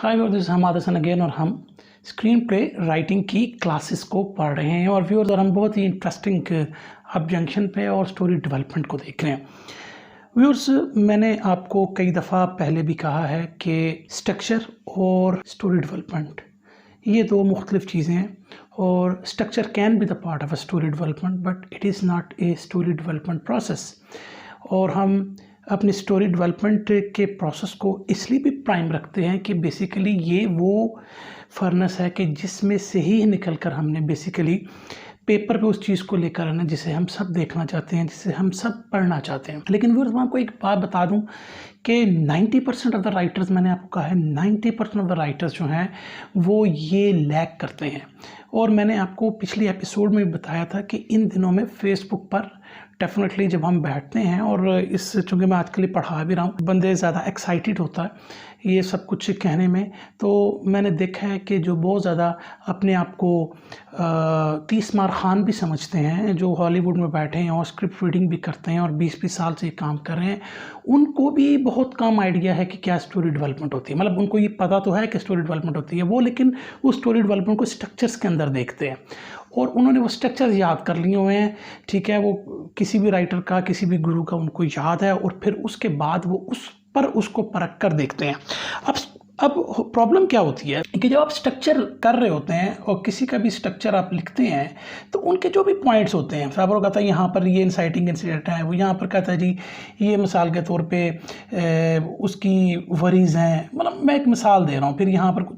Hi viewers, this is Hammad Hasan again और हम screenplay writing की क्लासेस को पढ़ रहे हैं। और व्यूअर्स, और हम बहुत ही इंटरेस्टिंग अब जंक्शन पे और स्टोरी डेवलपमेंट को देख रहे हैं। व्यूअर्स, मैंने आपको कई दफ़ा पहले भी कहा है कि स्ट्रक्चर और स्टोरी डेवलपमेंट ये दो मुख्तलिफ चीज़ें हैं। और structure can be the part of a story development but it is not a story development process. और हम अपनी स्टोरी डेवलपमेंट के प्रोसेस को इसलिए भी प्राइम रखते हैं कि बेसिकली ये वो फर्नेस है कि जिसमें से ही निकल कर हमने बेसिकली पेपर पे उस चीज़ को लेकर आना जिसे हम सब देखना चाहते हैं, जिसे हम सब पढ़ना चाहते हैं। लेकिन व्यूअर्स, मैं आपको एक बात बता दूं कि 90% ऑफ द राइटर्स, मैंने आपको कहा है 90% ऑफ द राइटर्स जो हैं वो ये लैक करते हैं। और मैंने आपको पिछले एपिसोड में बताया था कि इन दिनों में फेसबुक पर डेफिनेटली जब हम बैठते हैं और इस चूँकि मैं आजकल पढ़ा भी रहा हूँ, बंदे ज़्यादा एक्साइटेड होता है ये सब कुछ कहने में। तो मैंने देखा है कि जो बहुत ज़्यादा अपने आप को 30 मार खान भी समझते हैं, जो हॉलीवुड में बैठे हैं और स्क्रिप्ट रीडिंग भी करते हैं और 20-20 साल से काम कर रहे हैं, उनको भी बहुत कम आइडिया है कि क्या स्टोरी डेवलपमेंट होती है। मतलब उनको ये पता तो है कि स्टोरी डेवलपमेंट होती है वो, लेकिन उस स्टोरी डेवलपमेंट को स्ट्रक्चर्स के अंदर देखते हैं और उन्होंने वो स्ट्रक्चर्स याद कर लिए हुए हैं। ठीक है, वो किसी भी राइटर का, किसी भी गुरु का उनको याद है और फिर उसके बाद वो उस पर उसको परख कर देखते हैं। अब प्रॉब्लम क्या होती है कि जब आप स्ट्रक्चर कर रहे होते हैं और किसी का भी स्ट्रक्चर आप लिखते हैं तो उनके जो भी पॉइंट्स होते हैं, साहब कहता है यहाँ पर ये इंसाइटिंग इंसिडेंट है, वो यहाँ पर कहता है जी ये मिसाल के तौर पे उसकी वरीज़ हैं। मतलब मैं एक मिसाल दे रहा हूँ, फिर यहाँ पर कुछ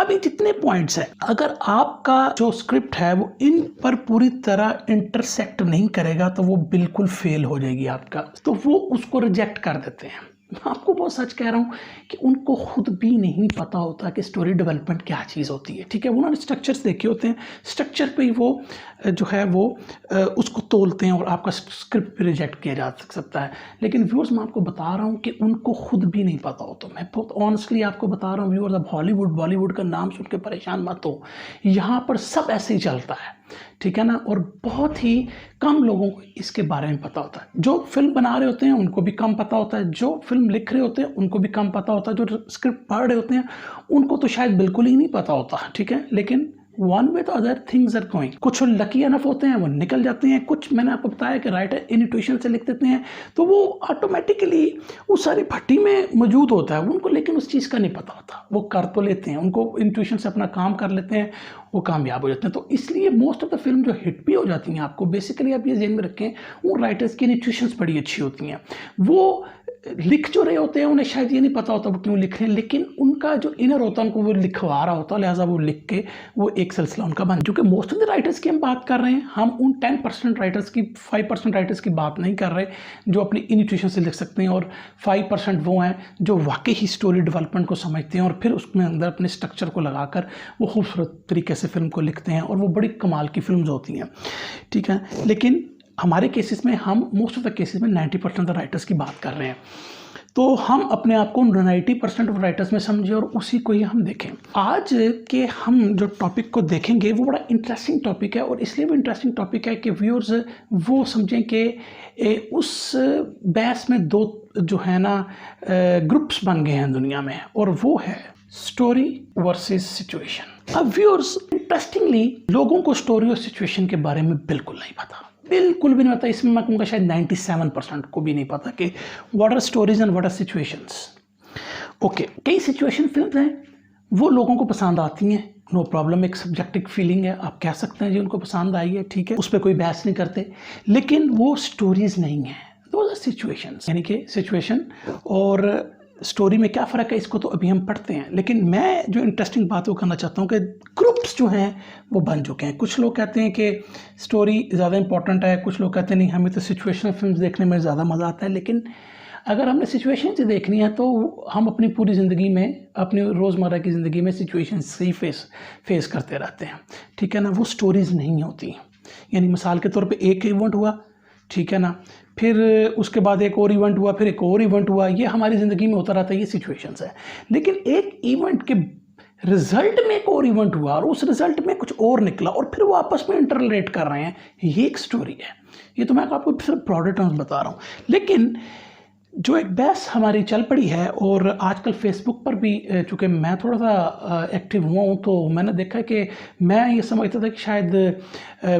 अभी जितने पॉइंट्स हैं, अगर आपका जो स्क्रिप्ट है वो इन पर पूरी तरह इंटरसेक्ट नहीं करेगा तो वो बिल्कुल फेल हो जाएगी आपका, तो वो उसको रिजेक्ट कर देते हैं। मैं आपको बहुत सच कह रहा हूँ कि उनको खुद भी नहीं पता होता कि स्टोरी डेवलपमेंट क्या चीज़ होती है। ठीक है, उन्होंने स्ट्रक्चर्स देखे होते हैं, स्ट्रक्चर पे ही वो जो है वो उसको तोलते हैं और आपका स्क्रिप्ट भी रिजेक्ट किया जा सकता है। लेकिन व्यूअर्स, मैं आपको बता रहा हूँ कि उनको खुद भी नहीं पता होता। मैं बहुत ऑनेस्टली आपको बता रहा हूँ व्यूअर्स, अब हॉलीवुड बॉलीवुड का नाम सुन के परेशान मत हो, यहाँ पर सब ऐसे ही चलता है। ठीक है ना, और बहुत ही कम लोगों को इसके बारे में पता होता है। जो फिल्म बना रहे होते हैं उनको भी कम पता होता है, जो फिल्म लिख रहे होते हैं उनको भी कम पता होता है, जो स्क्रिप्ट पढ़ रहे होते हैं उनको तो शायद बिल्कुल ही नहीं पता होता। ठीक है, लेकिन one way the other things are going. कुछ लकी अनफ होते हैं वो निकल जाते हैं, कुछ मैंने आपको बताया कि राइटर इंट्यूशन से लिख देते हैं तो वो ऑटोमेटिकली उस सारी भट्टी में मौजूद होता है उनको, लेकिन उस चीज़ का नहीं पता होता। वो कर तो लेते हैं, उनको इंट्यूशन से अपना काम कर लेते हैं, वो कामयाब हो जाते हैं। तो इसलिए मोस्ट ऑफ द फिल्म जो हिट भी हो जाती हैं, आपको बेसिकली आप ये ध्यान में रखें, वो राइटर्स की इंट्यूशंस बड़ी अच्छी होती हैं। वो लिख जो रहे होते हैं उन्हें शायद ये नहीं पता होता वो क्यों लिख रहे हैं, लेकिन उनका जो इनर होता है उनको वो लिखवा रहा होता है, लिहाजा वो लिख के वो एक सिलसिला उनका बन। क्योंकि मोस्ट ऑफ द राइटर्स की हम बात कर रहे हैं, हम उन 10% राइटर्स की, 5% राइटर्स की बात नहीं कर रहे जो अपनी इंट्यूशन से लिख सकते हैं, और 5% वो हैं जो वाकई ही स्टोरी डेवलपमेंट को समझते हैं और फिर उसमें अंदर अपने स्ट्रक्चर को लगाकर वो खूबसूरत तरीके से फिल्म को लिखते हैं और वो बड़ी कमाल की फिल्म होती हैं। ठीक है, लेकिन हमारे केसेस में हम मोस्ट ऑफ द केसेस में 90% ऑफ राइटर्स की बात कर रहे हैं, तो हम अपने आप को 90% ऑफ राइटर्स में समझें और उसी को ही हम देखें। आज के हम जो टॉपिक को देखेंगे वो बड़ा इंटरेस्टिंग टॉपिक है, और इसलिए भी इंटरेस्टिंग टॉपिक है कि व्यूअर्स वो समझें कि उस बहस में दो जो है ना ग्रुप्स बन गए हैं दुनिया में, और वो है स्टोरी वर्सेस सिचुएशन। अब व्यूअर्स, इंटरेस्टिंगली लोगों को स्टोरी और सिचुएशन के बारे में बिल्कुल नहीं पता, बिल्कुल भी नहीं पता। इसमें मैं कहूँगा शायद 97% को भी नहीं पता कि what are stories and what are situations. Okay, कई सिचुएशन फिल्म्स हैं वो लोगों को पसंद आती हैं, नो प्रॉब्लम, एक सब्जेक्टिव फीलिंग है, आप कह सकते हैं जी उनको पसंद आई है, ठीक है, उस पर कोई बहस नहीं करते, लेकिन वो स्टोरीज नहीं है, दोज आर सिचुएशंस। यानी कि सिचुएशन और स्टोरी में क्या फ़र्क है इसको तो अभी हम पढ़ते हैं, लेकिन मैं जो इंटरेस्टिंग बात वो करना चाहता हूँ कि ग्रुप्स जो हैं वो बन चुके हैं। कुछ लोग कहते हैं कि स्टोरी ज़्यादा इंपॉर्टेंट है, कुछ लोग कहते हैं नहीं, हमें तो सिचुएशनल फिल्म देखने में ज़्यादा मज़ा आता है। लेकिन अगर हमने सिचुएशन से देखनी है तो हम अपनी पूरी ज़िंदगी में, अपनी रोज़मर्रा की ज़िंदगी में सिचुएशन से ही फेस करते रहते हैं। ठीक है ना, वो स्टोरीज़ नहीं होती। यानी मिसाल के तौर पर एक इवेंट हुआ, ठीक है ना, फिर उसके बाद एक और इवेंट हुआ, फिर एक और इवेंट हुआ, ये हमारी ज़िंदगी में होता रहता है, ये सिचुएशंस है। लेकिन एक इवेंट के रिजल्ट में एक और इवेंट हुआ और उस रिजल्ट में कुछ और निकला और फिर वो आपस में इंटर रिलेट कर रहे हैं, ये एक स्टोरी है। ये तो मैं आपको सिर्फ ब्रॉडर टर्म्स बता रहा हूँ। लेकिन जो एक बहस हमारी चल पड़ी है और आजकल फेसबुक पर भी चूँकि मैं थोड़ा सा एक्टिव हुआ हूँ, तो मैंने देखा है कि मैं ये समझता था कि शायद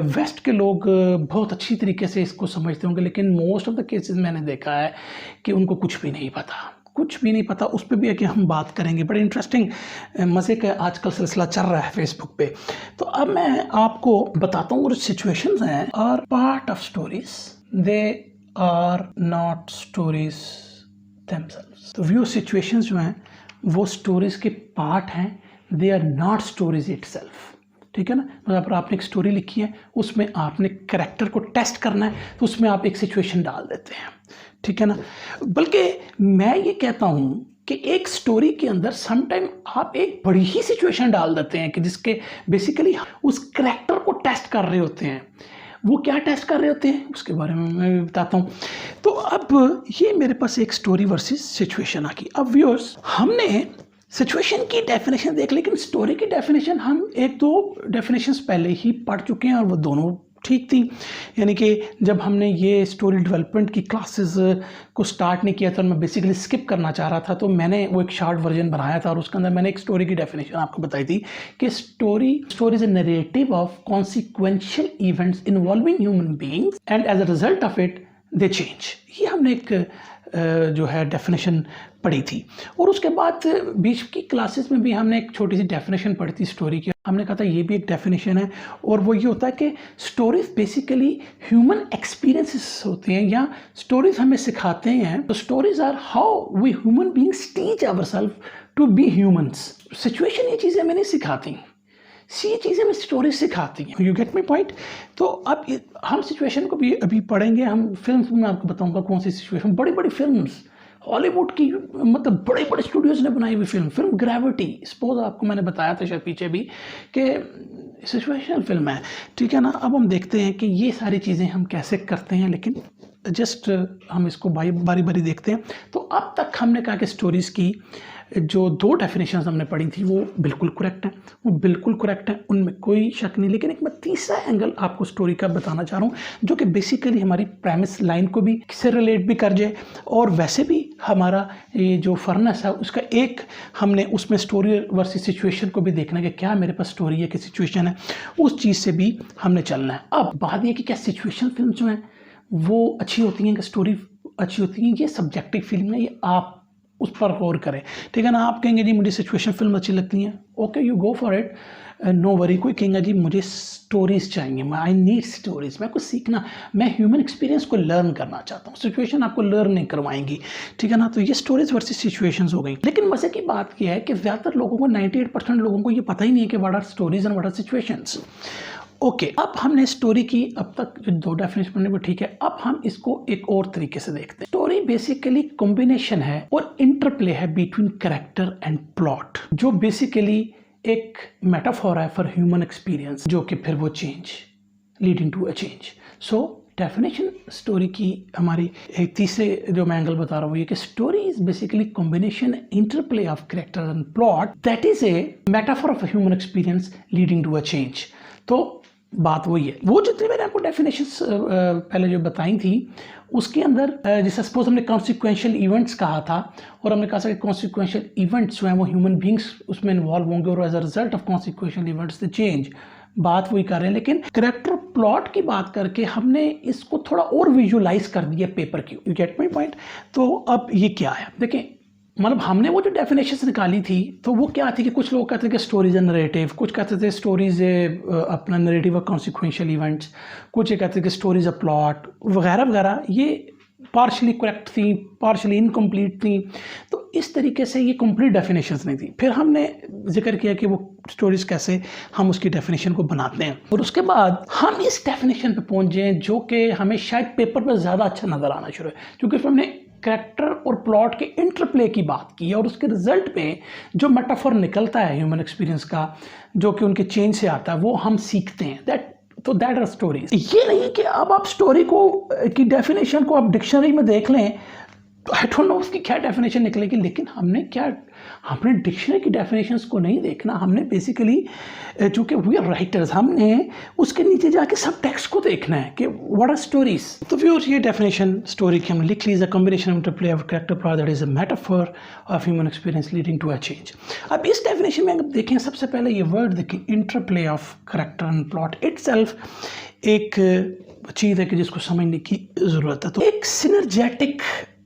वेस्ट के लोग बहुत अच्छी तरीके से इसको समझते होंगे, लेकिन मोस्ट ऑफ द केसेस मैंने देखा है कि उनको कुछ भी नहीं पता, कुछ भी नहीं पता। उस पर भी है कि हम बात करेंगे। बड़े इंटरेस्टिंग मज़े का आजकल सिलसिला चल रहा है फेसबुक पे। तो अब मैं आपको बताता हूँ, जो सिचुएशंस हैं are part of stories, they are not stories themselves। तो व्यू सिचुएशंस जो हैं वो स्टोरीज के पार्ट हैं, they are not stories itself. ठीक है ना। मतलब अगर आपने एक स्टोरी लिखी है, उसमें आपने कैरेक्टर को टेस्ट करना है, तो उसमें आप एक सिचुएशन डाल देते हैं। ठीक है ना। बल्कि मैं ये कहता हूँ कि एक स्टोरी के अंदर समटाइम आप एक बड़ी ही सिचुएशन डाल देते हैं कि जिसके बेसिकली उस कैरेक्टर को टेस्ट कर रहे होते हैं। वो क्या टेस्ट कर रहे होते हैं उसके बारे में मैं बताता हूँ। तो अब ये मेरे पास एक स्टोरी वर्सेस सिचुएशन आ गई। अब व्यूअर्स, हमने सिचुएशन की डेफिनेशन देख, लेकिन स्टोरी की डेफिनेशन हम एक दो डेफिनेशंस पहले ही पढ़ चुके हैं और वो दोनों ठीक थी। यानी कि जब हमने ये स्टोरी डेवलपमेंट की क्लासेस को स्टार्ट नहीं किया था, मैं बेसिकली स्किप करना चाह रहा था, तो मैंने वो एक शॉर्ट वर्जन बनाया था और उसके अंदर मैंने एक स्टोरी की डेफिनेशन आपको बताई थी कि story is a narrative of consequential events involving human beings and as a result of it they change. ये हमने एक जो है डेफिनेशन पढ़ी थी। और उसके बाद बीच की क्लासेस में भी हमने एक छोटी सी डेफिनेशन पढ़ी थी स्टोरी की। हमने कहा था ये भी एक डेफिनेशन है, और वो ये होता है कि स्टोरीज बेसिकली ह्यूमन एक्सपीरियंसेस होते हैं, या स्टोरीज हमें सिखाते हैं। तो stories are how we human beings teach ourselves to be humans. Situation ये चीज़ें हमें नहीं सिखाती, ये चीज़ें हमें स्टोरीज सिखाती हैं। You get my point. तो अब हम सिचुएशन को भी अभी पढ़ेंगे। हम फिल्म में आपको बताऊंगा कौन सी सिचुएशन, बड़ी बड़ी फिल्म्स हॉलीवुड की, मतलब बड़े बड़े स्टूडियोज ने बनाई हुई फिल्म ग्रेविटी, सपोज आपको मैंने बताया था शायद पीछे भी कि सिचुएशनल फिल्म है। ठीक है ना। अब हम देखते हैं कि ये सारी चीज़ें हम कैसे करते हैं, लेकिन जस्ट हम इसको बारी बारी देखते हैं। तो अब तक हमने कहा कि स्टोरीज़ की जो दो डेफिनेशंस हमने पढ़ी थी वो बिल्कुल करेक्ट है, वो बिल्कुल करेक्ट है, उनमें कोई शक नहीं। लेकिन एक मैं तीसरा एंगल आपको स्टोरी का बताना चाह रहा हूँ, जो कि बेसिकली हमारी प्रेमिस लाइन को भी से रिलेट भी कर जाए, और वैसे भी हमारा ये जो फर्नेस है उसका एक हमने उसमें स्टोरी वर्सेस सिचुएशन को भी देखना है कि क्या मेरे पास स्टोरी है कि सिचुएशन है, उस चीज़ से भी हमने चलना है। अब बात ये कि क्या सिचुएशन फिल्म जो हैं वो अच्छी होती हैं कि स्टोरी अच्छी होती हैं, ये सब्जेक्टिव फीलिंग है, ये आप उस पर गौर करें। ठीक है ना। आप कहेंगे जी मुझे सिचुएशन फिल्म अच्छी लगती हैं, okay you go for it, no worry. कोई कहेंगे जी मुझे स्टोरीज चाहिए, आई नीड स्टोरीज, मैं कुछ सीखना, मैं ह्यूमन एक्सपीरियंस को लर्न करना चाहता हूँ, सिचुएशन आपको लर्न नहीं करवाएंगी। ठीक है ना। तो ये स्टोरीज वर्सेस सिचुएशंस हो गई। लेकिन मजे की बात यह है कि ज़्यादातर लोगों को 98% लोगों को ये पता ही नहीं है कि what are stories and what are situations. Okay, अब हमने स्टोरी की अब तक जो दो डेफिनेशन पढ़ने वो ठीक है। अब हम इसको एक और तरीके से देखते हैं। स्टोरी बेसिकली कॉम्बिनेशन है और इंटरप्ले है बिटवीन कैरेक्टर एंड प्लॉट, जो बेसिकली एक मेटाफोर है फॉर ह्यूमन एक्सपीरियंस, जो कि फिर वो change leading to a change. So definition story की हमारी एक तीसरे जो मैं एंगल बता रहा हूँ ये कि story is basically combination interplay of character and plot that is a metaphor of human experience leading to a change. तो बात वही है, वो जितनी मैंने आपको डेफिनेशंस पहले जो बताई थी उसके अंदर जैसे सपोज हमने कॉन्सिक्वेंशियल इवेंट्स कहा था, और हमने कहा था कि कॉन्सिक्वेंशियल इवेंट्स जो हैं वो ह्यूमन बींग्स उसमें इन्वॉल्व होंगे, और as a result of consequential events the change, बात वही कर रहे हैं। लेकिन कैरेक्टर प्लॉट की बात करके हमने इसको थोड़ा और विजुअलाइज कर दिया पेपर की। You get my point. तो अब ये क्या है, देखें, मतलब हमने वो जो डेफिनेशंस निकाली थी तो वो क्या थी कि कुछ लोग कहते थे कि स्टोरीज है नरेटिव, कुछ कहते थे स्टोरीज अपना नरेटिव और कॉन्सिक्वेंशियल इवेंट्स, कुछ ये कहते थे कि स्टोरीज अ प्लॉट वगैरह वगैरह। ये पार्शली करेक्ट थी, पार्शली इनकम्प्लीट थी। तो इस तरीके से ये कंप्लीट डेफिनेशंस नहीं थी। फिर हमने जिक्र किया कि वो स्टोरीज कैसे हम उसकी डेफिनेशन को बनाते हैं, और उसके बाद हम इस डेफिनेशन पे पहुंच जाए जो कि हमें शायद पेपर पर ज़्यादा अच्छा नज़र आना शुरू है, क्योंकि उसमें हमने कैरेक्टर और प्लॉट के इंटरप्ले की बात की है, और उसके रिजल्ट पे जो मेटाफोर निकलता है ह्यूमन एक्सपीरियंस का, जो कि उनके चेंज से आता है, वो हम सीखते हैं। That are stories. ये नहीं कि अब आप स्टोरी को की डेफिनेशन को आप डिक्शनरी में देख लें, आई डोंट नो उसकी क्या डेफिनेशन निकलेगी, लेकिन हमने क्या हमने डिक्शनरी की डेफिनेशंस को नहीं देखना, हमने बेसिकली चूँकि वी आर राइटर्स, हमने उसके नीचे जाके सब टेक्स्ट को देखना है कि व्हाट आर स्टोरीज। तो व्यूअर्स, ये डेफिनेशन स्टोरी की हमने लिख ली, is a combination interplay of character plot that is a metaphor of human experience leading to a change. अब इस डेफिनेशन में अगर देखें, सबसे पहले ये वर्ड देखें, interplay of character and plot itself एक चीज़ है कि जिसको समझने की ज़रूरत है। तो एक सिनर्जेटिक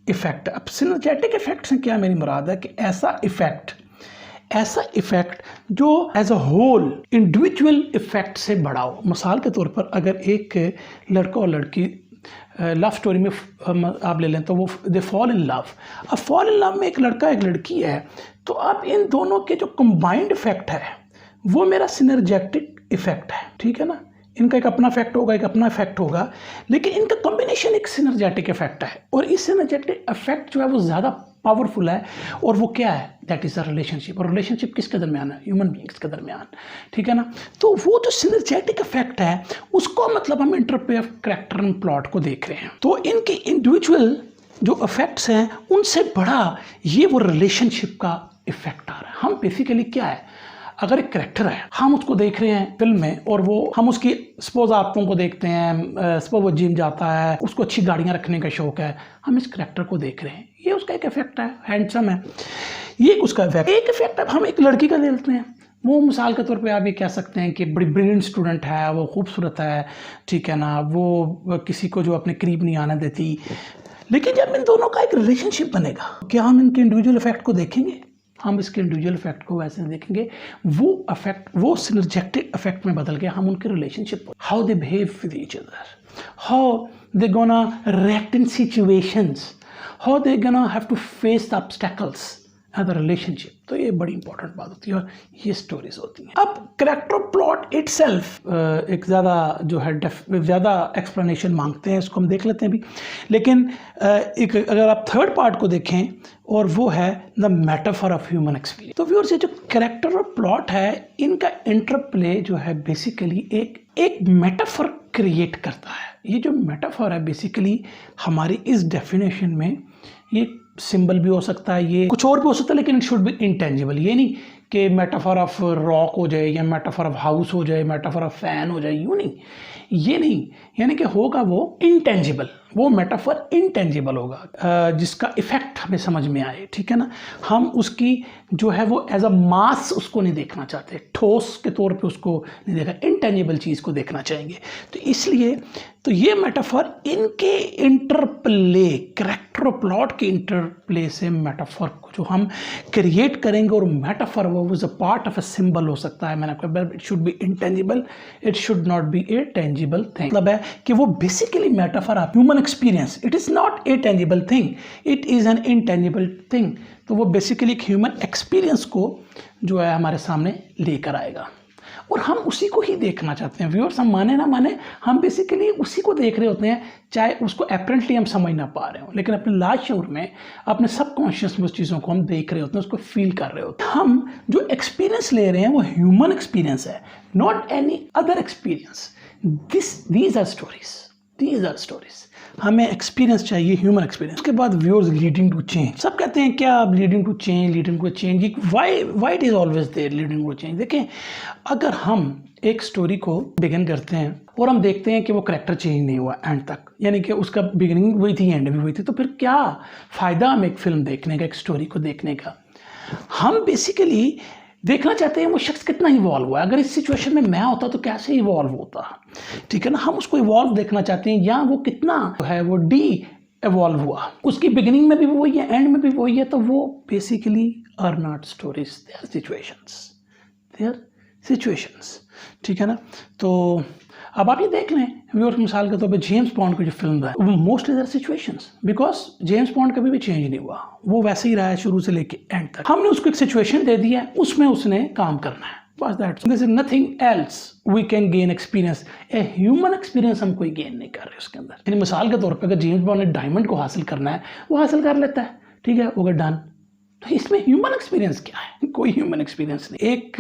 इफेक्ट, अब सिनर्जेटिक इफेक्ट से क्या मेरी मुराद है कि ऐसा इफेक्ट जो as a whole individual effect से बड़ा हो। मिसाल के तौर पर अगर एक लड़का और लड़की लव स्टोरी में आप ले लें तो वो दे फॉल इन लव। अब फॉल इन लव में एक लड़का एक लड़की है, तो अब इन दोनों के जो कंबाइंड इफेक्ट है वो मेरा सिनर्जेटिक इफेक्ट है, ठीक है ना। इनका एक अपना इफेक्ट होगा, एक अपना इफेक्ट होगा, लेकिन इनका कॉम्बिनेशन एक सिनर्जेटिक इफेक्ट है। और इस सिनर्जेटिक इफेक्ट जो है वो ज़्यादा पावरफुल है, और वो क्या है, दैट इज़ अ रिलेशनशिप। और रिलेशनशिप किसके दरमियान है, ह्यूमन बीइंग्स के दरमियान, ठीक है ना। तो वो जो सिनर्जेटिक इफेक्ट है उसको मतलब हम interplay of character and plot को देख रहे हैं। तो इनके इंडिविजुअल जो इफेक्ट्स हैं उनसे बड़ा ये वो रिलेशनशिप का इफेक्ट आ रहा है। हम बेसिकली क्या है, अगर एक करेक्टर है, हम उसको देख रहे हैं फिल्म में, और वो हम उसकी सपोज आदतों को देखते हैं, सपोज वो जिम जाता है, उसको अच्छी गाड़ियां रखने का शौक है, हम इस करेक्टर को देख रहे हैं, ये उसका एक इफेक्ट है, हैंडसम है, ये उसका इफेक्ट। एक इफेक्ट अब हम एक लड़की का ले लेते हैं, वो मिसाल के तौर पे आप ये कह सकते हैं कि बड़ी ब्रिलियंट स्टूडेंट है, वो खूबसूरत है, ठीक है ना, वो किसी को जो अपने करीब नहीं आने देती। लेकिन जब इन दोनों का एक रिलेशनशिप बनेगा, क्या हम इनके इंडिविजुअल इफेक्ट को देखेंगे? हम इसके इंडिविजुअल इफेक्ट को वैसे देखेंगे, वो इफेक्ट वो सिनर्जेटिक इफेक्ट में बदल गया। हम उनके relationship, how they behave with each other, how they gonna react in situations, how they gonna have to face the obstacles as a relationship. तो ये बड़ी इंपॉर्टेंट बात होती है और ये स्टोरीज होती हैं। अब कैरेक्टर प्लॉट इटसेल्फ एक ज़्यादा जो है ज़्यादा एक्सप्लेनेशन मांगते हैं, इसको हम देख लेते हैं अभी। लेकिन एक अगर आप थर्ड पार्ट को देखें, और वो है the metaphor of human experience. तो व्यूअर्स, ये जो कैरेक्टर और प्लॉट है इनका इंटरप्ले जो है बेसिकली एक मेटाफर क्रिएट करता है। ये जो मेटाफर है बेसिकली हमारी इस डेफिनेशन में ये सिंबल भी हो सकता है, ये कुछ और भी हो सकता है, लेकिन इट शुड बी इंटेंजिबल। ये नहीं कि मेटाफर ऑफ रॉक हो जाए, या मेटाफर ऑफ हाउस हो जाए, मेटाफर ऑफ फैन हो जाए, यूँ नहीं, ये नहीं, यानी कि होगा वो इंटेंजिबल, वो मेटाफर इंटेंजिबल होगा, जिसका इफेक्ट हमें समझ में आए, ठीक है ना। हम उसकी जो है वो एज अ मास उसको नहीं देखना चाहते, ठोस के तौर पे उसको नहीं देखा, इंटेंजिबल चीज़ को देखना चाहेंगे। तो इसलिए तो ये मेटाफर इनके इंटरप्ले, कैरेक्टर और प्लॉट के इंटरप्ले से मेटाफर को जो हम क्रिएट करेंगे, और मेटाफर वो was a part of a symbol हो सकता है। मैंने आपको, it should be intangible, it should not be A tangible thing. मतलब है कि वो basically metaphor of human experience, it is not a tangible thing, it is an intangible thing. तो वो बेसिकली एक ह्यूमन एक्सपीरियंस को जो है हमारे सामने लेकर आएगा, और हम उसी को ही देखना चाहते हैं। व्यूअर्स, हम माने ना माने, हम बेसिकली उसी को देख रहे होते हैं, चाहे उसको एपरेंटली हम समझ ना पा रहे हो, लेकिन अपने लाज शऊर में, अपने सबकॉन्शियस में उस चीज़ों को हम देख रहे होते हैं, उसको फील कर रहे होते हैं। हम जो एक्सपीरियंस ले रहे हैं वो ह्यूमन एक्सपीरियंस है, not any other experience. These are stories. हमें एक्सपीरियंस चाहिए, ह्यूमन एक्सपीरियंस। उसके बाद व्यूअर्स, लीडिंग टू चेंज। सब कहते हैं क्या leading to change, why it is always there leading to change. देखें, अगर हम एक स्टोरी को बिगिन करते हैं और हम देखते हैं कि वो करेक्टर चेंज नहीं हुआ एंड तक, यानी कि उसका बिगिनिंग वही थी, एंड भी वही थी, तो फिर क्या फ़ायदा हमें एक फिल्म देखने का, एक स्टोरी को देखने का। हम बेसिकली देखना चाहते हैं वो शख्स कितना इवॉल्व हुआ है, अगर इस सिचुएशन में मैं होता तो कैसे इवॉल्व होता, ठीक है ना। हम उसको इवॉल्व देखना चाहते हैं, या वो कितना है वो डी इवॉल्व हुआ, उसकी बिगिनिंग में भी वही है, एंड में भी वही है। तो वो basically are not stories, they are situations, ठीक है ना। तो अब आप ये देख लें व्यूअर्स, मिसाल के तौर पे जेम्स बॉन्ड की जो फिल्म है वो mostly their situations, because James Bond कभी भी चेंज नहीं हुआ, वो वैसे ही रहा है शुरू से लेके एंड तक। हमने उसको एक सिचुएशन दे दिया है, उसमें उसने काम करना है, बस that's, this is nothing else we can gain experience. A human experience हम कोई गेन नहीं कर रहे उसके अंदर। यानी मिसाल के तौर पर अगर जेम्स बॉन्ड ने डायमंड को हासिल करना है, वो हासिल कर लेता है, ठीक है, वो डन। तो इसमें ह्यूमन एक्सपीरियंस क्या है? कोई ह्यूमन एक्सपीरियंस नहीं। एक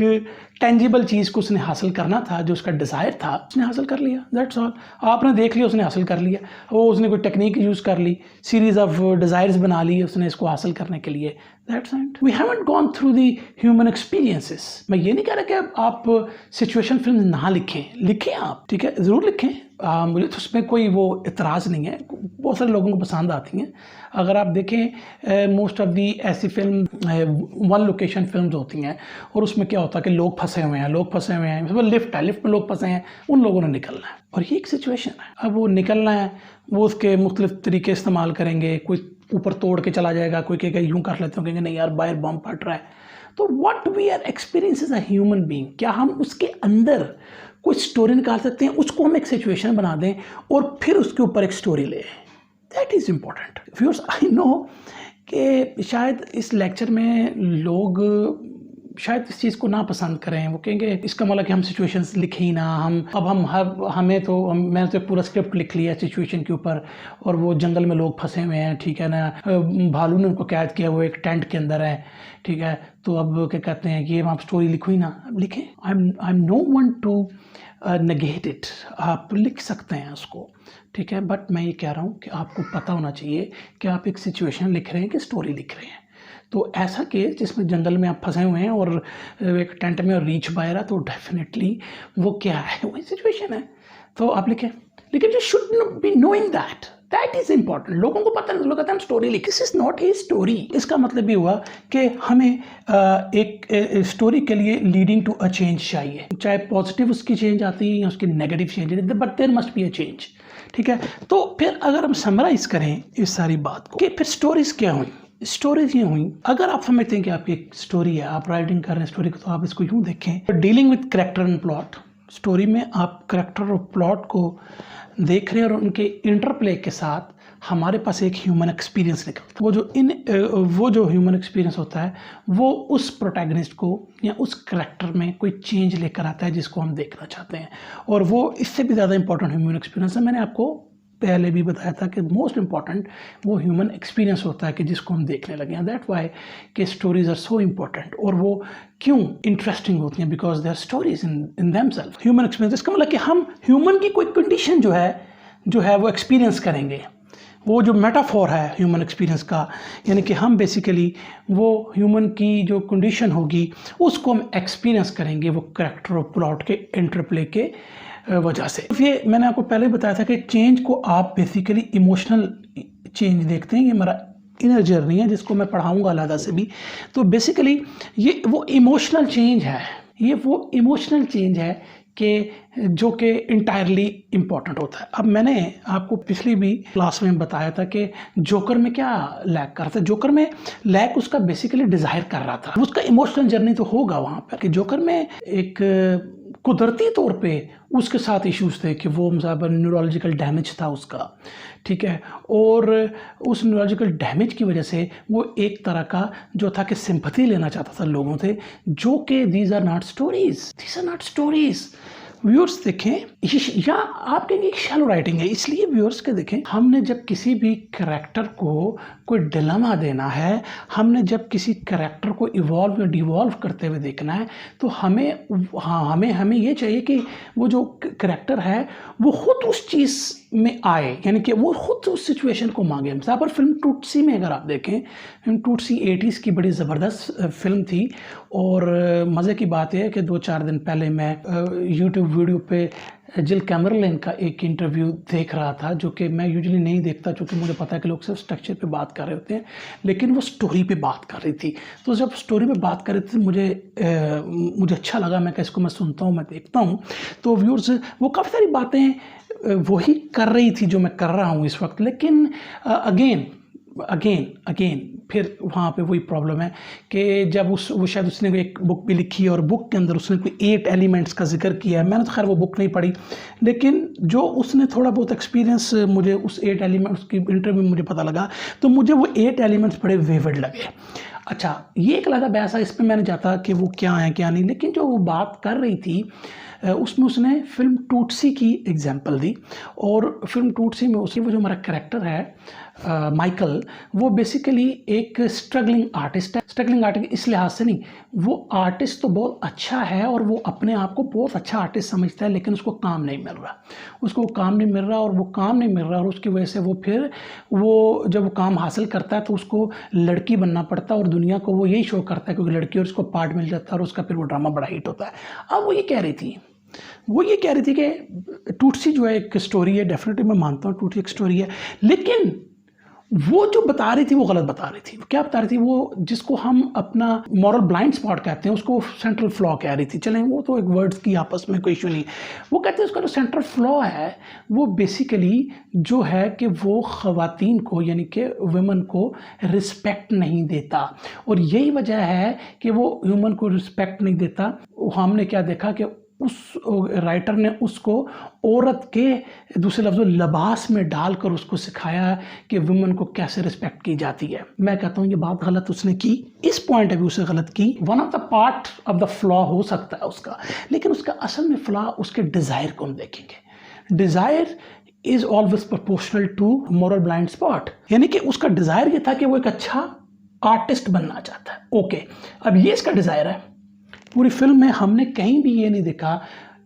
टेंजिबल चीज़ को उसने हासिल करना था, जो उसका डिज़ायर था, उसने हासिल कर लिया, दैट्स ऑल। आपने देख लिया, उसने हासिल कर लिया, वो उसने कोई टेक्निक यूज़ कर ली, सीरीज़ ऑफ डिज़ायर्स बना ली उसने इसको हासिल करने के लिए, That's it. We haven't gone through the human experiences. मैं ये नहीं कह रहा कि आप सिचुएशन फिल्म ना लिखें आप, ठीक है, ज़रूर लिखें। मुझे तो उसमें कोई वो इतराज़ नहीं है, बहुत सारे लोगों को पसंद आती हैं। अगर आप देखें मोस्ट ऑफ दी ऐसी फिल्म वन लोकेशन फिल्म्स होती हैं और उसमें क्या होता है कि लोग फंसे हुए हैं, मतलब लिफ्ट में लोग फंसे हैं, उन लोगों ने निकलना है और ये एक सिचुएशन है। अब वो निकलना है, वो उसके मुख्तलिफ तरीके इस्तेमाल करेंगे, कोई ऊपर तोड़ के चला जाएगा, कोई कहेगा यूँ कर लेते हो, कहेंगे नहीं यार बाहर बम फट रहा है। तो what we are experience as a human being, क्या हम उसके अंदर कोई स्टोरी निकाल सकते हैं, उसको हम एक सिचुएशन बना दें और फिर उसके ऊपर एक स्टोरी ले। That is important viewers. I know कि शायद इस लेक्चर में लोग शायद इस चीज़ को ना पसंद करें, वो कहेंगे इसका मतलब कि हम सिचुएशंस लिखे ही ना, मैंने तो पूरा स्क्रिप्ट लिख लिया सिचुएशन के ऊपर और वो जंगल में लोग फंसे हुए हैं, ठीक है ना, भालू ने उनको कैद किया, वो एक टेंट के अंदर है, ठीक है, तो अब क्या कहते हैं कि आप स्टोरी लिखो ही ना, अब लिखें। I am no one to negate it, आप लिख सकते हैं उसको, ठीक है, बट मैं ये कह रहा हूँ कि आपको पता होना चाहिए कि आप एक सिचुएशन लिख रहे हैं कि स्टोरी लिख रहे हैं। तो ऐसा केस जिसमें जंगल में आप फंसे हुए हैं और एक टेंट में और रीच बाहर है, तो डेफिनेटली वो क्या है, वही सिचुएशन है, तो आप लिखें। लेकिन you should be knowing that is important. लोगों को पता नहीं, लोग कहते हैं हम स्टोरी लिख, this is not a story. इसका मतलब ये हुआ कि हमें एक स्टोरी के लिए लीडिंग टू अ चेंज चाहिए, चाहे पॉजिटिव उसकी चेंज आती है या उसकी negative change, but there must be a change, ठीक है। तो फिर अगर हम समराइज करें इस सारी बात को कि फिर स्टोरीज क्या हुई, स्टोरीज ये हुई। अगर आप समझते हैं कि आपकी एक स्टोरी है, आप राइटिंग कर रहे हैं स्टोरी को, तो आप इसको यूँ देखें, dealing with character and plot. Story में आप कैरेक्टर और प्लॉट को देख रहे हैं और उनके इंटरप्ले के साथ हमारे पास एक ह्यूमन एक्सपीरियंस निकलता है। वो जो ह्यूमन एक्सपीरियंस होता है वो उस प्रोटैगनिस्ट को या उस कैरेक्टर में कोई चेंज लेकर आता है जिसको हम देखना चाहते हैं, और वो इससे भी ज़्यादा इंपॉर्टेंट ह्यूमन एक्सपीरियंस है। मैंने आपको पहले भी बताया था कि मोस्ट इंपॉर्टेंट वो ह्यूमन एक्सपीरियंस होता है कि जिसको हम देखने लगे हैं। दैट वाई कि स्टोरीज आर सो इम्पॉर्टेंट, और वो क्यों इंटरेस्टिंग होती हैं, because they are stories in themselves. Human experience, इसका मतलब कि हम ह्यूमन की कोई कंडीशन जो है वो एक्सपीरियंस करेंगे। वो जो मेटाफोर है ह्यूमन एक्सपीरियंस का, यानी कि हम बेसिकली वो ह्यूमन की जो कंडीशन होगी उसको हम एक्सपीरियंस करेंगे वो कैरेक्टर और प्लॉट के इंटरप्ले के वजह से। ये मैंने आपको पहले बताया था कि चेंज को आप बेसिकली इमोशनल चेंज देखते हैं, ये हमारा इनर जर्नी है जिसको मैं पढ़ाऊँगा अलग से भी। तो बेसिकली ये वो इमोशनल चेंज है, कि जो कि इंटायरली इम्पॉर्टेंट होता है। अब मैंने आपको पिछली भी क्लास में बताया था कि जोकर में क्या लैक कर रहा था। जोकर में लैक उसका बेसिकली डिज़ायर कर रहा था, उसका इमोशनल जर्नी तो होगा वहाँ पर कि जोकर में एक कुदरती तौर पे उसके साथ इश्यूज थे कि वो मतलब न्यूरोलॉजिकल डैमेज था उसका, ठीक है, और उस न्यूरोलॉजिकल डैमेज की वजह से वो एक तरह का जो था कि सिंपैथी लेना चाहता था लोगों से, जो कि these are not stories. Viewers देखें, या आप कहेंगे शैलो राइटिंग है, इसलिए व्यूअर्स के देखें, हमने जब किसी भी कैरेक्टर को कोई डिलेमा देना है, हमने जब किसी कैरेक्टर को इवॉल्व या डिवॉल्व करते हुए देखना है, तो हमें ये चाहिए कि वो जो कैरेक्टर है वो खुद उस चीज़ में आए, यानी कि वो खुद उस सिचुएशन को मांगे। यहाँ पर फिल्म टूटसी में अगर आप देखें, फिल्म टूटसी 80s की बड़ी ज़बरदस्त फिल्म थी, और मज़े की बात है कि 2-4 दिन पहले मैं यूट्यूब वीडियो पे जिल कैमरलैन का एक इंटरव्यू देख रहा था, जो कि मैं यूजुअली नहीं देखता क्योंकि मुझे पता है कि लोग सिर्फ स्ट्रक्चर पे बात कर रहे होते हैं, लेकिन वो स्टोरी पे बात कर रही थी। तो जब स्टोरी पे बात कर रही थी मुझे अच्छा लगा, मैं इसको मैं सुनता हूँ, मैं देखता हूँ। तो व्यूअर्स वो काफ़ी सारी बातें वही कर रही थी जो मैं कर रहा हूँ इस वक्त, लेकिन अगेन फिर वहाँ पे वही प्रॉब्लम है कि जब वो शायद उसने एक बुक भी लिखी है और बुक के अंदर उसने कोई 8 एलिमेंट्स का जिक्र किया है। मैंने तो खैर वो बुक नहीं पढ़ी, लेकिन जो उसने थोड़ा बहुत एक्सपीरियंस मुझे उस 8 एलिमेंट्स की इंटरव्यू में मुझे पता लगा, तो मुझे वो 8 एलिमेंट्स बड़े वेवर्ड लगे। अच्छा, ये एक लगा बैसा, इस पर मैंने जाता कि वो क्या है क्या नहीं, लेकिन जो वो बात कर रही थी उसमें उसने फिल्म टूटसी की एग्जाम्पल दी, और फिल्म टूटसी में उसकी वो जो हमारा कैरेक्टर है माइकल, वो बेसिकली एक स्ट्रगलिंग आर्टिस्ट है। स्ट्रगलिंग आर्टिस्ट इस लिहाज से नहीं, वो आर्टिस्ट तो बहुत अच्छा है और वो अपने आप को बहुत अच्छा आर्टिस्ट समझता है, लेकिन उसको काम नहीं मिल रहा, उसको काम नहीं मिल रहा और वो काम नहीं मिल रहा, और उसकी वजह से वो फिर वो जब वो काम हासिल करता है तो उसको लड़की बनना पड़ता है और दुनिया को वो यही शो करता है, क्योंकि लड़की और उसको पार्ट मिल जाता है और उसका फिर वो ड्रामा बड़ा हिट होता है। अब वो ये कह रही थी कि टूटसी जो है एक स्टोरी है, डेफिनेटली मैं मानता हूँ टूटसी एक स्टोरी है, लेकिन वो जो बता रही थी वो गलत बता रही थी। क्या बता रही थी? वो जिसको हम अपना मॉरल ब्लाइंड स्पॉट कहते हैं, उसको सेंट्रल फ्लॉ कह रही थी। चलें, वो तो एक वर्ड्स की आपस में कोई इशू नहीं। वो कहते हैं उसका जो सेंट्रल फ्लॉ है वो बेसिकली जो है कि वो ख़वातीन को, यानी कि वुमेन को रिस्पेक्ट नहीं देता, और यही वजह है कि वो वुमेन को रिस्पेक्ट नहीं देता। हमने क्या देखा कि उस राइटर ने उसको औरत के दूसरे लफ्ज़ों लिबास में डालकर उसको सिखाया कि वुमेन को कैसे रिस्पेक्ट की जाती है। मैं कहता हूँ ये बात गलत उसने की, इस पॉइंट ऑफ व्यू से गलत की। One of the part of the flaw हो सकता है उसका, लेकिन उसका असल में फ्लॉ उसके डिज़ायर को हम देखेंगे। Desire is always proportional to moral blind spot, यानी कि उसका डिज़ायर ये था कि वो एक अच्छा आर्टिस्ट बनना चाहता है। ओके, अब ये इसका डिज़ायर है। पूरी फिल्म में हमने कहीं भी ये नहीं देखा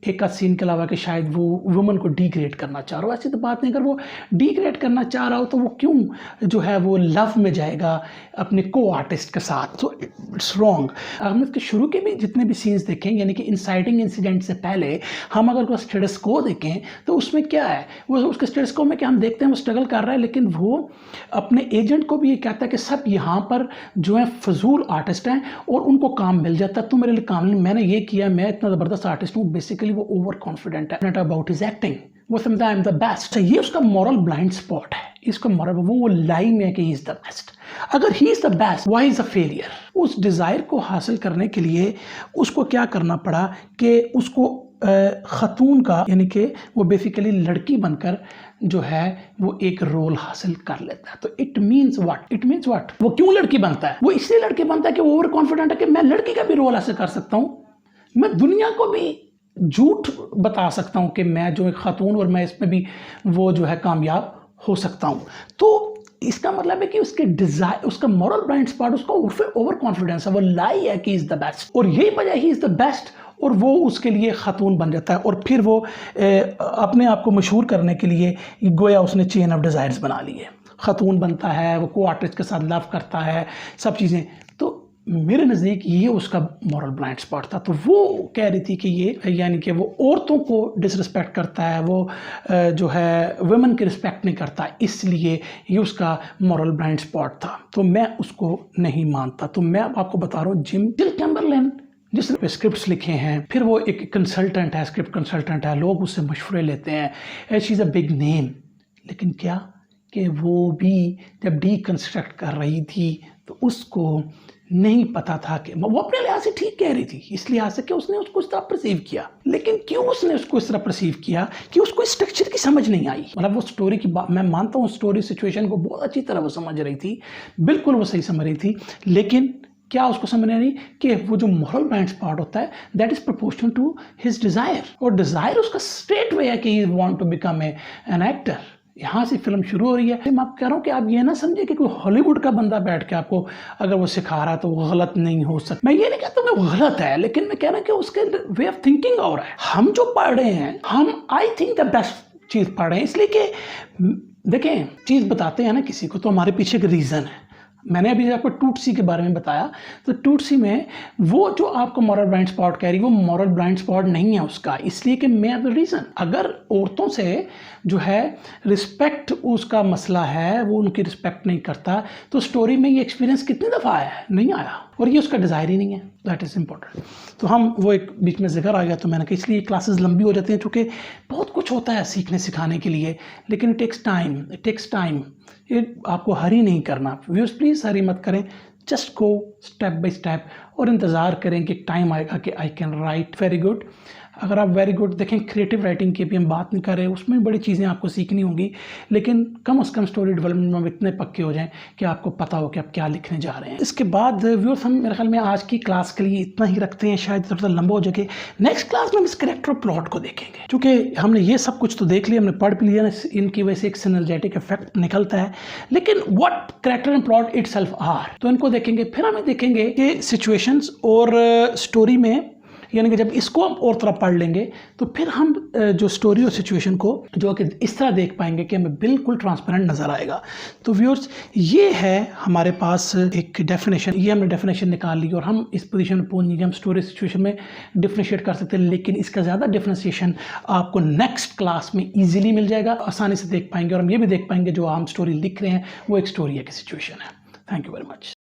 एक आध सीन के अलावा कि शायद वो वुमन को डिग्रेड करना चाह रहा हो। ऐसी तो बात नहीं। अगर वो डिग्रेड करना चाह रहा हो तो वो क्यों जो है वो लव में जाएगा अपने को आर्टिस्ट के साथ? तो इट्स रॉन्ग। हमने इसके शुरू के भी जितने भी सीन्स देखें, यानी कि इंसाइटिंग इंसिडेंट से पहले हम अगर उसका स्टेटस को देखें तो उसमें क्या है, वो उसके स्टेटस को में क्या हम देखते हैं वो स्ट्रगल कर रहा है, लेकिन वो अपने एजेंट को भी ये कहता है कि सब यहाँ पर जो है फजूल आर्टिस्ट हैं और उनको काम मिल जाता है, तो मेरे लिए काम नहीं, मैंने ये किया, मैं इतना ज़बरदस्त आर्टिस्ट हूँ। बेसिकली वो ओवर कॉन्फिडेंट है अबाउट हिज एक्टिंग, वो समझता है आई एम द बेस्ट। ये उसका मॉरल ब्लाइंड स्पॉट है। इसका मॉरल वो लाई में है कि ही इज द बेस्ट। अगर he is the best, why is a failure? उस डिजायर को हासिल करने के लिए उसको क्या करना पड़ा कि उसको खतून का, यानी कि वो बेसिकली लड़की बनकर जो है वो एक रोल हासिल कर लेता है। तो इट मीन्स व्हाट? वो क्यों लड़की बनता है? वो इसलिए लड़की बनता है कि वो ओवर कॉन्फिडेंट है कि मैं लड़की का भी रोल हासिल कर सकता हूँ, मैं दुनिया को भी झूठ बता सकता हूँ कि मैं जो एक खातून और मैं इसमें भी वो जो है कामयाब हो सकता हूँ। तो इसका मतलब है कि उसके डिजायर, उसका मॉरल ब्लाइंड स्पॉट, उसका ओवर कॉन्फिडेंस है, वो लाई है कि इज द बेस्ट, और यही वजह ही इज द बेस्ट, और वो उसके लिए खातून बन जाता है। और फिर वो अपने आप को मशहूर करने के लिए गोया उसने चेन ऑफ डिज़ायर्स बना ली है। खातून बनता है, वो को आर्टिस्ट के साथ लव करता है, सब चीज़ें। तो मेरे नज़दीक ये उसका मॉरल ब्लाइंड स्पॉट था। तो वो कह रही थी कि ये, यानी कि वो औरतों को डिसरिस्पेक्ट करता है, वो जो है वुमेन की रिस्पेक्ट नहीं करता, इसलिए ये उसका मॉरल ब्लाइंड स्पॉट था। तो मैं उसको नहीं मानता। तो मैं आपको बता रहा हूँ जिल चैम्बरलेन जिसने स्क्रिप्ट्स लिखे हैं, फिर वो एक कंसल्टेंट है, स्क्रिप्ट कंसल्टेंट है, लोग उससे मशवरे लेते हैं, she is a big name. लेकिन क्या कि वो भी जब डीकंस्ट्रक्ट कर रही थी तो उसको नहीं पता था कि वो अपने लिहाज से ठीक कह रही थी, इस लिहाज से कि उसने उसको इस तरह परसीव किया। लेकिन क्यों उसने उसको इस तरह परसीव किया कि उसको स्ट्रक्चर की समझ नहीं आई। मतलब वो स्टोरी की बात, मैं मानता हूँ स्टोरी सिचुएशन को बहुत अच्छी तरह वो समझ रही थी, बिल्कुल वो सही समझ रही थी, लेकिन क्या उसको समझ नहीं कि वो जो मॉरल ब्लाइंड स्पॉट होता है that is proportional to his desire, और डिज़ायर उसका स्ट्रेट वे है कि he want to become an actor. यहाँ से फिल्म शुरू हो रही है। मैं आप कह रहा हूँ कि आप ये ना समझे कि कोई हॉलीवुड का बंदा बैठ के आपको अगर वो सिखा रहा है तो वो गलत नहीं हो सकता। मैं ये नहीं कहता कि वो गलत है, लेकिन मैं कह रहा हूँ कि उसके वे ऑफ थिंकिंग और है। हम जो पढ़ रहे हैं, हम आई थिंक द बेस्ट चीज़ पढ़ रहे हैं, इसलिए कि देखें चीज़ बताते हैं ना किसी को तो हमारे पीछे एक रीज़न है। मैंने अभी आपको टूटसी के बारे में बताया, तो टूटसी में वो जो आपको मॉरल ब्लाइंड स्पॉट कह रही है वो मॉरल ब्लाइंड स्पॉट नहीं है उसका, इसलिए कि मैं द रीज़न, अगर औरतों से जो है रिस्पेक्ट उसका मसला है, वो उनकी रिस्पेक्ट नहीं करता, तो स्टोरी में ये एक्सपीरियंस कितनी दफ़ा आया है? नहीं आया, और ये उसका डिज़ायर ही नहीं है। That is important. तो हम वो एक बीच में जिक्र आ गया तो मैंने कहा इसलिए क्लासेस लंबी हो जाती हैं, चूँकि बहुत कुछ होता है सीखने सिखाने के लिए, लेकिन इट टेक्स टाइम। ये आपको हरी नहीं करना। व्यूअर्स प्लीज़ हरी मत करें, just go step by step और इंतज़ार करें कि टाइम आएगा कि I can write very good. अगर आप वेरी गुड देखें, क्रिएटिव राइटिंग की भी हम बात नहीं कर रहे, उसमें बड़ी चीज़ें आपको सीखनी होंगी, लेकिन कम से कम स्टोरी डेवलपमेंट में इतने पक्के हो जाएं कि आपको पता हो कि आप क्या लिखने जा रहे हैं। इसके बाद व्यूअर्स हम मेरे ख्याल में आज की क्लास के लिए इतना ही रखते हैं, शायद थोड़ा सा लंबा हो जाए। नेक्स्ट क्लास में हम इस कैरेक्टर प्लॉट को देखेंगे, क्योंकि हमने ये सब कुछ तो देख लिया, हमने पढ़ भी लिया, इनकी वजह से एक सिनर्जेटिक इफेक्ट निकलता है, लेकिन what character and plot itself are, तो इनको देखेंगे। फिर हमें देखेंगे कि सिचुएशंस और स्टोरी में, यानी कि जब इसको हम और तरह पढ़ लेंगे तो फिर हम जो स्टोरी और सिचुएशन को जो कि इस तरह देख पाएंगे कि हमें बिल्कुल ट्रांसपेरेंट नज़र आएगा। तो व्यूअर्स, ये है हमारे पास एक डेफिनेशन, ये हमने डेफिनेशन निकाल ली और हम इस पोजीशन में पहुंच गए, हम स्टोरी सिचुएशन में डिफ्रेंशिएट कर सकते हैं, लेकिन इसका ज़्यादा डिफ्रेंशिएशन आपको नेक्स्ट क्लास में ईजिली मिल जाएगा, आसानी से देख पाएंगे, और हम ये भी देख पाएंगे जो हम स्टोरी लिख रहे हैं वो एक स्टोरी है कि सिचुएशन है। Thank you very much.